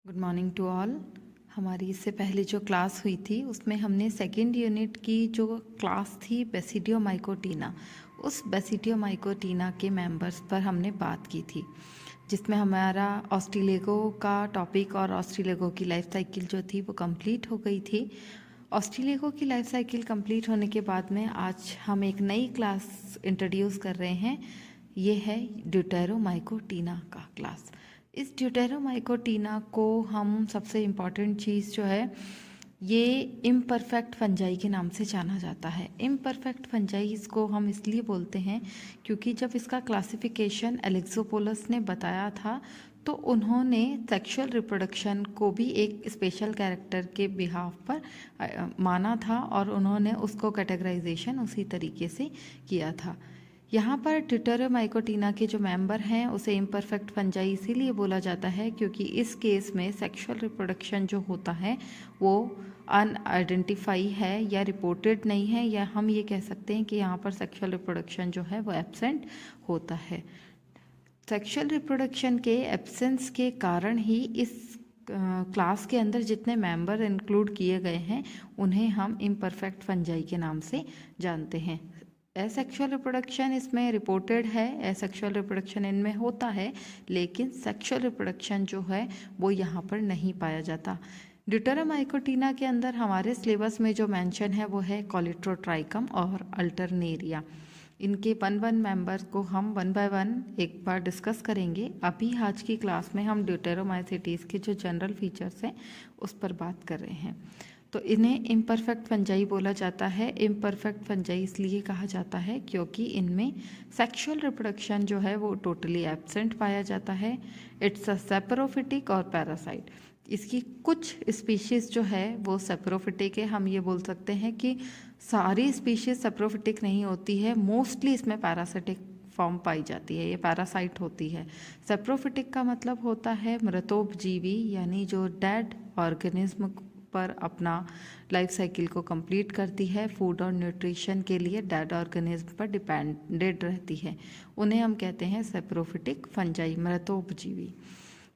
Good morning to all. हमारी इससे पहले जो क्लास हुई थी उसमें हमने सेकेंड यूनिट की जो क्लास थी बेसिडियोमाइकोटीना, उस बेसिडियोमाइकोटीना के मेंबर्स पर हमने बात की थी, जिसमें हमारा ऑस्ट्रेलेगो का टॉपिक और ऑस्ट्रेलेगो की लाइफ साइकिल जो थी वो कंप्लीट हो गई थी। ऑस्ट्रेलेगो की लाइफ साइकिल कंप्लीट होने के बाद में आज हम एक नई क्लास इंट्रोड्यूस कर रहे हैं। ये है ड्यूटेरोमाइकोटीना का क्लास। इस ड्यूटेरोमाइकोटीना को हम सबसे इम्पॉर्टेंट चीज़ जो है ये इम्परफेक्ट फंजाई के नाम से जाना जाता है। इम्परफेक्ट फंजाई इसको हम इसलिए बोलते हैं क्योंकि जब इसका क्लासिफिकेशन एलेक्सोपोलस ने बताया था तो उन्होंने सेक्सुअल रिप्रोडक्शन को भी एक स्पेशल कैरेक्टर के बिहाफ पर माना था और उन्होंने उसको कैटेगराइजेशन उसी तरीके से किया था। यहाँ पर ड्यूटेरोमाइकोटीना के जो मेंबर हैं उसे इम्परफेक्ट फंजाई इसीलिए बोला जाता है क्योंकि इस केस में सेक्सुअल रिप्रोडक्शन जो होता है वो अनआइडेंटिफाई है या रिपोर्टेड नहीं है, या हम ये कह सकते हैं कि यहाँ पर सेक्सुअल रिप्रोडक्शन जो है वो एब्सेंट होता है। सेक्सुअल रिप्रोडक्शन के एब्सेंस के कारण ही इस क्लास के अंदर जितने मेंबर इंक्लूड किए गए हैं उन्हें हम इम्परफेक्ट फंजाई के नाम से जानते हैं। एसेक्सुअल रिप्रोडक्शन इसमें रिपोर्टेड है, एसेक्सुअल रिप्रोडक्शन इनमें होता है, लेकिन सेक्सुअल रिप्रोडक्शन जो है वो यहाँ पर नहीं पाया जाता। ड्यूटेरोमाइकोटीना के अंदर हमारे सिलेबस में जो मेंशन है वो है कॉलिट्रोट्राइकम और अल्टरनेरिया। इनके वन मेंबर को हम वन बाय वन एक बार डिस्कस करेंगे। अभी आज की क्लास में हम ड्यूटेरोमाइसिटीज़ के जो जनरल फीचर्स हैं उस पर बात कर रहे हैं। तो इन्हें इम्परफेक्ट फंजाई बोला जाता है। इम्परफेक्ट फंजाई इसलिए कहा जाता है क्योंकि इनमें सेक्सुअल रिप्रोडक्शन जो है वो टोटली एब्सेंट पाया जाता है। इट्स अ सेपरोफिटिक और पैरासाइट। इसकी कुछ स्पीशीज़ जो है वो सेपरोफिटिक है। हम ये बोल सकते हैं कि सारी स्पीशीज़ सेपरोफिटिक नहीं होती है, मोस्टली इसमें पैरासिटिक फॉर्म पाई जाती है, ये पैरासाइट होती है। सेप्रोफिटिक का मतलब होता है मृतोपजीवी, यानी जो डेड ऑर्गेनिज्म पर अपना लाइफ साइकिल को कंप्लीट करती है, फूड और न्यूट्रिशन के लिए डेड ऑर्गेनिज्म पर डिपेंडेड रहती है, उन्हें हम कहते हैं सेप्रोफिटिक फंजाई, मृतोपजीवी।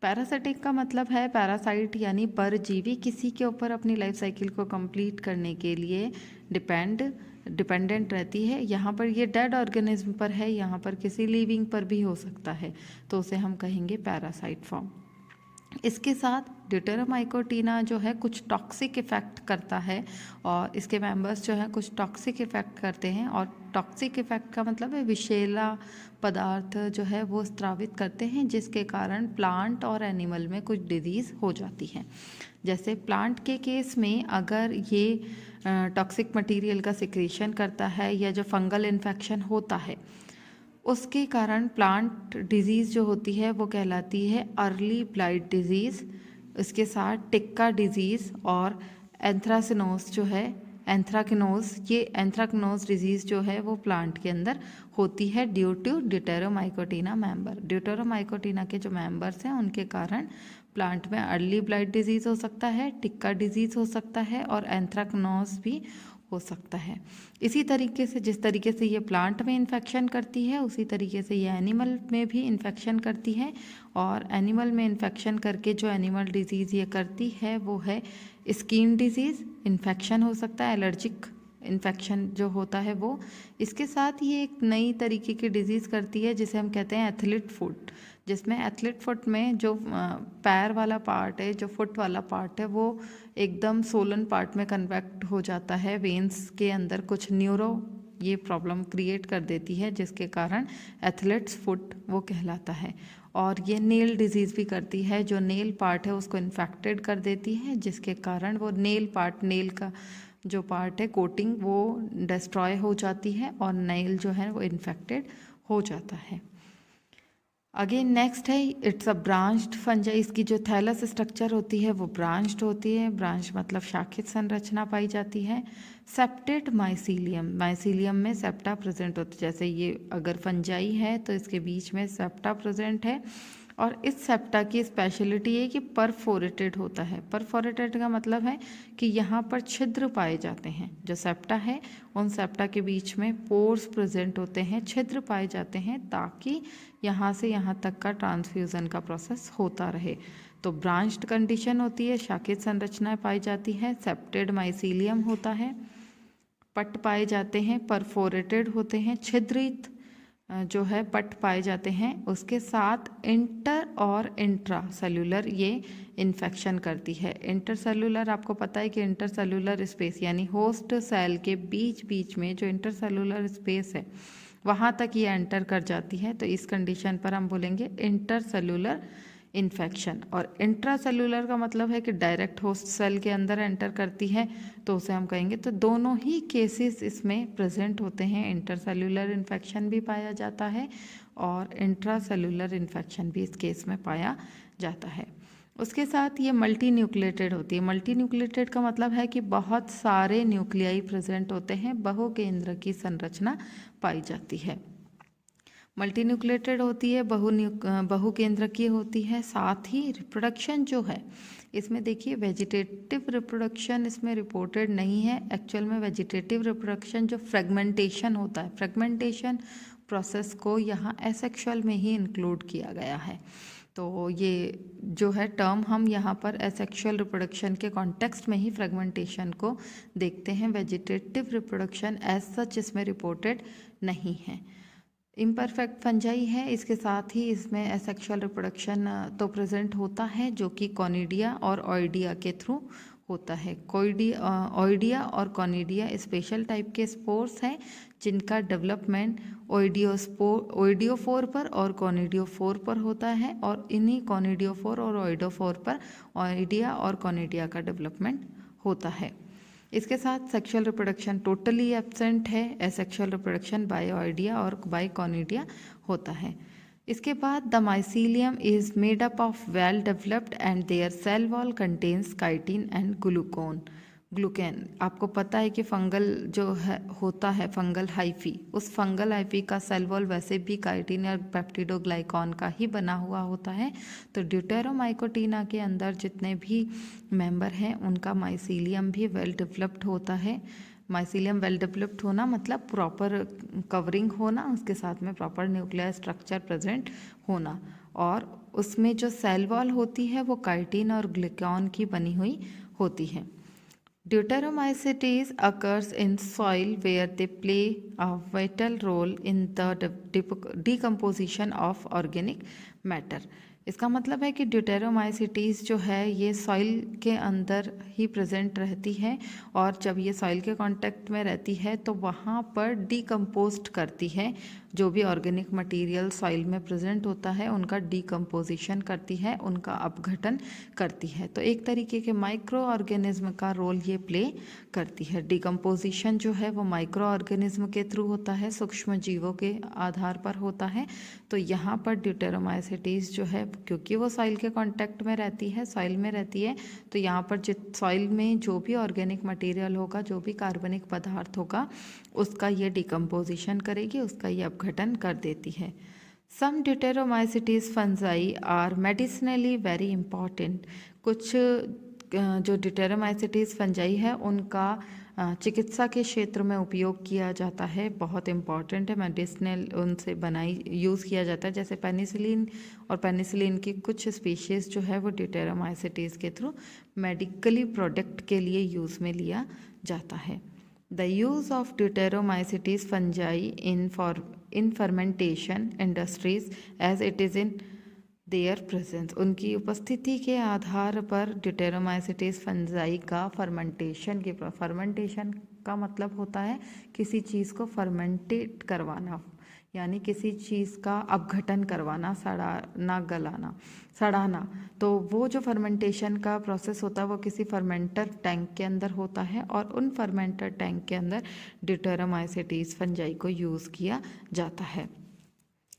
पैरासिटिक का मतलब है पैरासाइट, यानी परजीवी किसी के ऊपर अपनी लाइफ साइकिल को कंप्लीट करने के लिए डिपेंडेंट रहती है। यहाँ पर ये डेड ऑर्गेनिज्म पर है, यहाँ पर किसी लिविंग पर भी हो सकता है, तो उसे हम कहेंगे पैरासाइट फॉर्म। इसके साथ ड्यूटेरोमाइकोटीना जो है कुछ टॉक्सिक इफ़ेक्ट करता है और इसके मेंबर्स जो हैं कुछ टॉक्सिक इफ़ेक्ट करते हैं, और टॉक्सिक इफ़ेक्ट का मतलब है विषैला पदार्थ जो है वो स्रावित करते हैं, जिसके कारण प्लांट और एनिमल में कुछ डिजीज़ हो जाती है। जैसे प्लांट के केस में अगर ये टॉक्सिक मटेरियल का सिक्रीशन करता है या जो फंगल इन्फेक्शन होता है उसके कारण प्लांट डिजीज़ जो होती है वो कहलाती है अर्ली ब्लाइट डिजीज़। इसके साथ टिक्का डिजीज़ और एंथ्रासिनोस जो है, एंथ्राकिनोज, ये एंथ्राकिनोज डिजीज़ जो है वो प्लांट के अंदर होती है ड्यू टू ड्यूटेरोमाइकोटीना मेंबर। ड्यूटेरोमाइकोटीना के जो मेंबर्स हैं उनके कारण प्लांट में अर्ली ब्लाइट डिजीज़ हो सकता है, टिक्का डिजीज़ हो सकता है और एंथ्राकिनोज भी हो सकता है। इसी तरीके से जिस तरीके से ये प्लांट में इन्फेक्शन करती है उसी तरीके से ये एनिमल में भी इन्फेक्शन करती है, और एनिमल में इन्फेक्शन करके जो एनिमल डिजीज़ ये करती है वो है स्किन डिजीज़, इन्फेक्शन हो सकता है, एलर्जिक इन्फेक्शन जो होता है वो। इसके साथ ये एक नई तरीके की डिजीज़ करती है जिसे हम कहते हैं एथलीट फुट, जिसमें एथलीट फुट में जो पैर वाला पार्ट है, जो फुट वाला पार्ट है, वो एकदम सोलन पार्ट में कन्वर्ट हो जाता है। वेन्स के अंदर कुछ न्यूरो ये प्रॉब्लम क्रिएट कर देती है, जिसके कारण एथलीट्स फुट वो कहलाता है। और ये नेल डिजीज़ भी करती है, जो नेल पार्ट है उसको इन्फेक्टेड कर देती है, जिसके कारण वो नेल पार्ट, नेल का जो पार्ट है कोटिंग वो डिस्ट्रॉय हो जाती है और नेल जो है वो इन्फेक्टेड हो जाता है। अगेन नेक्स्ट है इट्स अ ब्रांच्ड फंजाई। इसकी जो थैलस स्ट्रक्चर होती है वो ब्रांच्ड होती है, ब्रांच मतलब शाखित संरचना पाई जाती है। सेप्टेड माइसीलियम, माइसीलियम में सेप्टा प्रेजेंट होता है, जैसे ये अगर फंजाई है तो इसके बीच में सेप्टा प्रेजेंट है, और इस सेप्टा की स्पेशलिटी है कि परफोरेटेड होता है। परफोरेटेड का मतलब है कि यहाँ पर छिद्र पाए जाते हैं, जो सेप्टा है उन सेप्टा के बीच में पोर्स प्रेजेंट होते हैं, छिद्र पाए जाते हैं, ताकि यहाँ से यहाँ तक का ट्रांसफ्यूज़न का प्रोसेस होता रहे। तो ब्रांच्ड कंडीशन होती है, शाखित संरचनाएं पाई जाती हैं, सेप्टेड माइसीलियम होता है, पट पाए जाते हैं, परफोरेटेड होते हैं, छिद्रित जो है पट पाए जाते हैं। उसके साथ इंटर और इंट्रा सेलुलर ये इन्फेक्शन करती है। इंटर सेलुलर आपको पता है कि इंटर सेलुलर स्पेस यानी होस्ट सेल के बीच बीच में जो इंटर सेलुलर स्पेस है वहाँ तक ये एंटर कर जाती है, तो इस कंडीशन पर हम बोलेंगे इंटर सेलुलर इन्फेक्शन। और इंट्रा सेलुलर का मतलब है कि डायरेक्ट होस्ट सेल के अंदर एंटर करती है, तो उसे हम कहेंगे। तो दोनों ही केसेस इसमें प्रेजेंट होते हैं, इंटर सेलुलर इन्फेक्शन भी पाया जाता है और इंट्रा सेलुलर इन्फेक्शन भी इस केस में पाया जाता है। उसके साथ ये मल्टी न्यूक्लिएटेड होती है। मल्टी न्यूक्लिएटेड का मतलब है कि बहुत सारे न्यूक्लियाई प्रेजेंट होते हैं, बहुकेंद्र की संरचना पाई जाती है। मल्टी न्यूक्लिएटेड होती है, बहुकेंद्र की होती है। साथ ही रिप्रोडक्शन जो है इसमें देखिए वेजिटेटिव रिप्रोडक्शन इसमें रिपोर्टेड नहीं है। एक्चुअल में वेजिटेटिव रिप्रोडक्शन जो फ्रेगमेंटेशन होता है, फ्रेगमेंटेशन प्रोसेस को यहाँ एसेक्सुअल में ही इंक्लूड किया गया है। तो ये जो है टर्म हम यहाँ पर एसेक्सुअल रिप्रोडक्शन के कॉन्टेक्स्ट में ही फ्रेगमेंटेशन को देखते हैं। वेजिटेटिव रिप्रोडक्शन एज सच इसमें रिपोर्टेड नहीं है। इम्परफेक्ट फंजाई है, इसके साथ ही इसमें एसेक्सुअल रिप्रोडक्शन तो प्रेजेंट होता है जो कि कॉनिडिया और ऑइडिया के थ्रू होता है। ऑइडिया और कॉनिडिया स्पेशल टाइप के स्पोर्स हैं जिनका डेवलपमेंट ओइडियोफोर पर और कॉनिडियोफोर पर होता है, और इन्हीं कॉनिडियोफोर और ओइडोफोर पर ऑइडिया और कॉनिडिया का डेवलपमेंट होता है। इसके साथ सेक्सुअल रिप्रोडक्शन टोटली एब्सेंट है। एसेक्सुअल रिप्रोडक्शन बाय ऑइडिया और बाय कॉनिडिया होता है। इसके बाद the mycelium is made up of well developed and their cell wall contains chitin and glucan. आपको पता है कि फंगल जो है होता है फंगल हाइफी, उस फंगल हाइफी का सेल वॉल वैसे भी काइटिन और पेप्टिडोग्लाइकॉन का ही बना हुआ होता है। तो ड्यूटेरोमाइकोटीना के अंदर जितने भी मेंबर हैं उनका माइसीलियम भी वेल डेवलप्ड होता है। माइसीलियम वेल डेवलप्ड होना मतलब प्रॉपर कवरिंग होना, उसके साथ में प्रॉपर न्यूक्लियर स्ट्रक्चर प्रेजेंट होना, और उसमें जो सेल वॉल होती है वो काइटिन और ग्लूकेन की बनी हुई होती है। Deuteromycetes occurs in soil where they play a vital role in the decomposition of organic matter. इसका मतलब है कि ड्यूटेरोमाइसिटीज़ जो है ये सॉइल के अंदर ही प्रेजेंट रहती है, और जब ये सॉइल के कांटेक्ट में रहती है तो वहाँ पर डीकम्पोस्ट करती है। जो भी ऑर्गेनिक मटेरियल सॉइल में प्रेजेंट होता है उनका डीकम्पोजिशन करती है, उनका अपघटन करती है। तो एक तरीके के माइक्रो ऑर्गेनिज्म का रोल ये प्ले करती है। डीकम्पोजिशन जो है वो माइक्रो ऑर्गेनिज्म के थ्रू होता है, सूक्ष्म जीवों के आधार पर होता है। तो यहाँ पर ड्यूटेरोमाइसिटीज़ जो है क्योंकि वो सॉइल के कांटेक्ट में रहती है, सॉइल में रहती है, तो यहाँ पर सॉइल में जो भी ऑर्गेनिक मटेरियल होगा, जो भी कार्बनिक पदार्थ होगा, उसका ये डिकम्पोजिशन करेगी, उसका ये अपघटन कर देती है। Some deuteromycetes fungi are medicinally very important. कुछ जो ड्यूटेरोमाइसिटीज फंजाई है उनका चिकित्सा के क्षेत्र में उपयोग किया जाता है, बहुत इम्पॉर्टेंट है, मेडिसिनल उनसे बनाई यूज़ किया जाता है। जैसे पेनिसिलिन, और पेनिसिलिन की कुछ स्पीशीज़ जो है वो ड्यूटेरोमाइसिटीज़ के थ्रू मेडिकली प्रोडक्ट के लिए यूज़ में लिया जाता है। The use of deuteromycetes fungi in fermentation industries as it is in their presence. उनकी उपस्थिति के आधार पर ड्यूटेरोमाइसिटीज फंजाई का फर्मेंटेशन का मतलब होता है किसी चीज़ को फर्मेंटेट करवाना, यानी किसी चीज़ का अपघटन करवाना, सड़ाना। तो वो जो फर्मेंटेशन का प्रोसेस होता है वो किसी फर्मेंटर टैंक के अंदर होता है, और उन फर्मेंटर टैंक के अंदर ड्यूटेरोमाइसिटीज फंजाई को यूज़ किया जाता है।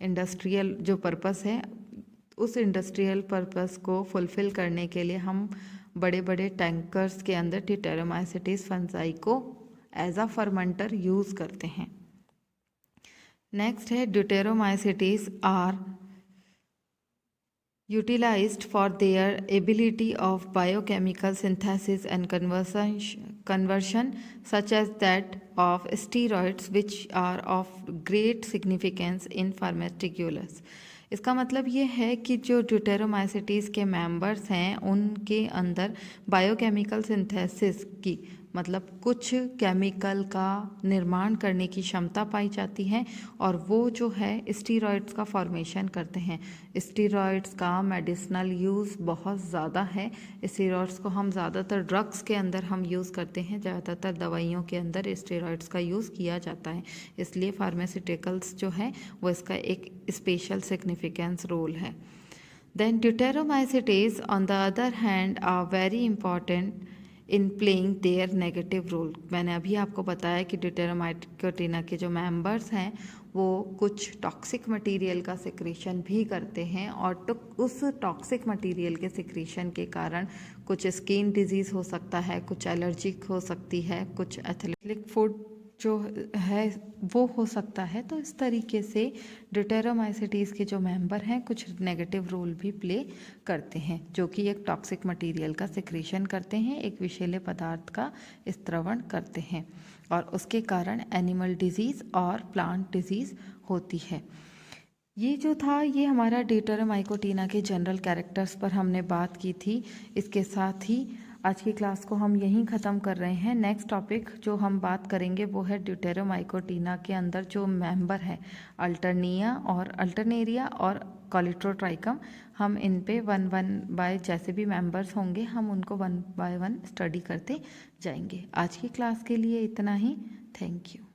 इंडस्ट्रियल जो पर्पस है, उस इंडस्ट्रियल पर्पस को फुलफ़िल करने के लिए हम बड़े बड़े टैंकर्स के अंदर ड्यूटेरोमाइसिटीज फंजाई को एज अ फर्मेंटर यूज़ करते हैं। नेक्स्ट है deuteromycetes are utilized for their ability of biochemical synthesis and conversion such as that of steroids, which are of great significance in pharmaceuticals. इसका मतलब ये है कि जो ड्यूटेरोमाइसिटीज़ के मेंबर्स हैं उनके अंदर बायोकेमिकल सिंथेसिस की मतलब कुछ केमिकल का निर्माण करने की क्षमता पाई जाती है और वो जो है स्टीरॉयड्स का फॉर्मेशन करते हैं। स्टीरॉयड्स का मेडिसिनल यूज़ बहुत ज़्यादा है। स्टीरॉयड्स को हम ज़्यादातर ड्रग्स के अंदर हम यूज़ करते हैं, ज़्यादातर दवाइयों के अंदर स्टीरॉयड्स का यूज़ किया जाता है, इसलिए फार्मास्यूटिकल्स जो है वो इसका एक स्पेशल सिग्निफिकेंस रोल है। Then deuteromycetes on the other hand are very important in playing their negative role. मैंने अभी आपको बताया कि ड्यूटेरोमाइकोटिना के जो मेंबर्स हैं वो कुछ टॉक्सिक मटेरियल का सिक्रीशन भी करते हैं और उस टॉक्सिक मटेरियल के सिक्रीशन के कारण कुछ स्किन डिजीज़ हो सकता है, कुछ एलर्जिक हो सकती है, कुछ एथलेटिक फूड जो है वो हो सकता है। तो इस तरीके से ड्यूटेरोमाइसिटीज़ के जो मेंबर हैं कुछ नेगेटिव रोल भी प्ले करते हैं, जो कि एक टॉक्सिक मटेरियल का सिक्रीशन करते हैं, एक विषैले पदार्थ का स्त्रवण करते हैं और उसके कारण एनिमल डिजीज़ और प्लांट डिजीज़ होती है। ये जो था ये हमारा ड्यूटेरोमाइकोटिना के जनरल कैरेक्टर्स पर हमने बात की थी। इसके साथ ही आज की क्लास को हम यहीं ख़त्म कर रहे हैं। नेक्स्ट टॉपिक जो हम बात करेंगे वो है ड्यूटेरोमाइकोटिना के अंदर जो मेंबर है अल्टरनेरिया और कॉलिट्रोट्राइकम। हम इन पे वन बाय जैसे भी मेंबर्स होंगे हम उनको 1 बाय 1 स्टडी करते जाएंगे। आज की क्लास के लिए इतना ही। Thank you.